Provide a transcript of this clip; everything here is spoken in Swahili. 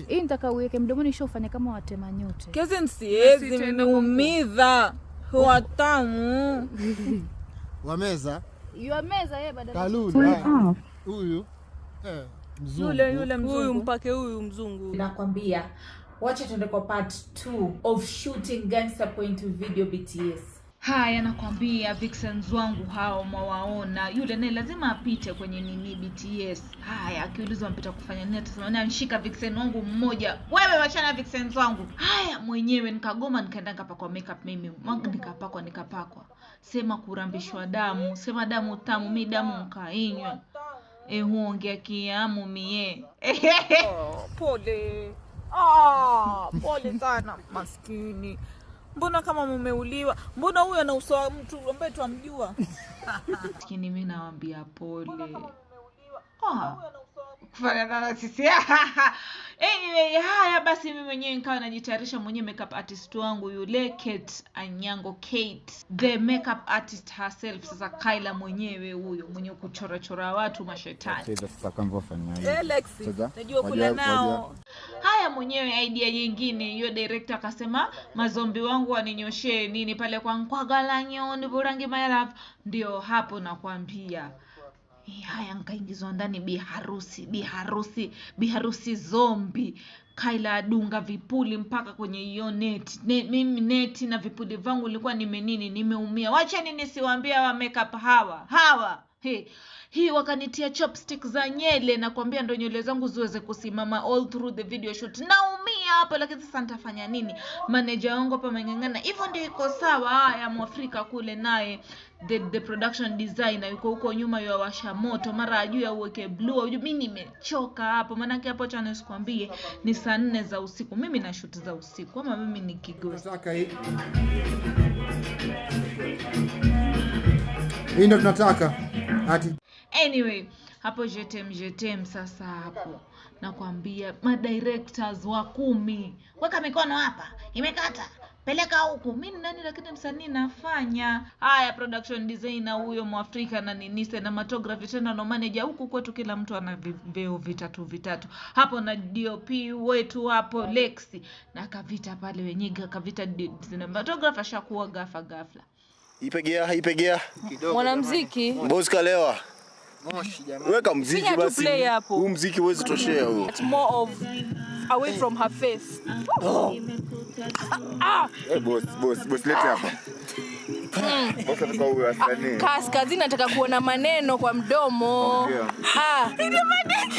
Hii nitaka uweke mdomoni sio ufanye kama watema nyote. Kesi nsiezi nimeumiza. Watamu. Wameza? Yuameza yeye badala. Kaluni. Huyu. Mzungu. Yule mzungu. Huyu mpake huyu mzungu. Nakwambia, wacha tuende kwa part 2 of shooting Gangster Point video BTS. Haya nakwambia vixens wangu hao mwawaona. Yule naye lazima apite kwenye nini BTS. Haya akiulizwa mpita kufanya nini atasema nishika vixen wangu mmoja. Wewe wachana vixens wangu. Haya mwenyewe nikagoma nikaenda nikapakwa makeup mimi. Nikapakwa. Sema kurambishwa damu, sema damu tamu, mimi damu nkainywa. Huongea kiamu mie. Pole. Pole sana maskini. Mbona kama mumeuliwa? Mbona huyu ana uso wa mtu ambaye twamjua? Lakini mimi nawaambia pole. Kufanya na sisi. Anyway, haya basi mimi mwenyewe nikawa najitayarisha mwenyewe makeup artist wangu yule Kate Anyango, Kate the makeup artist herself. Sasa Kyla mwenyewe huyo mwenye kuchora watu mashetani. Sasa kama wafanya hivi. Lexi, najua kula nao. Haya mwenyewe idea nyingine hiyo director akasema mazombi wangu waninyoshee nini pale kwa Nkwagalanya ni burangi my love. Ndio hapo nakwambia. Haya nkaingizwa ndani biharusi zombi. Kyla adunga vipuli mpaka kwenye hiyo neti. Mimi neti na vipuli vangu nilikuwa nimeumia. Wacha nini siwaambia wa makeup hawa. Hii wakanitia chopstick za nyele na kuambia ndo nywele zangu ziweze kusimama all through the video shoot. Naumia hapo lakini sasa nitafanya nini? Manager wangu hapa amengangana. Hivyo ndio iko sawa. Haya Mwafrika kule naye the production designer yuko huko nyuma yuwasha moto mara ajue uweke blue. Mimi nimechoka hapo maana yake hapo chana sikwambie ni saa 4 za usiku. Mimi na shoot za usiku ama mimi ni kigosi. Nataka hii. Hii ndo tunataka. Ati Anyway, hapo jetem sasa hapo. Nakwambia madirectors wa 10. Weka mikono hapa. Imekata. Peleka huko. Mimi nani lakini msanii nafanya. Haya production designer huyo Mwafrika na nini cinematography tena no manager huku kwetu kila mtu ana veo vitatu. Hapo na DOP wetu hapo Lexi na kavita pale wenyewe kavita cinematographer shakuwa ghafla. Ipegea Mwanamuziki boss kalewa. moshi jamani. Weka muziki basi. Huu muziki huwezi toshea huo. It's more of away from her face. Boss lete hapa. Boss ataka huyo asanii. Kaskazini nataka kuona maneno kwa mdomo. Ile maneno.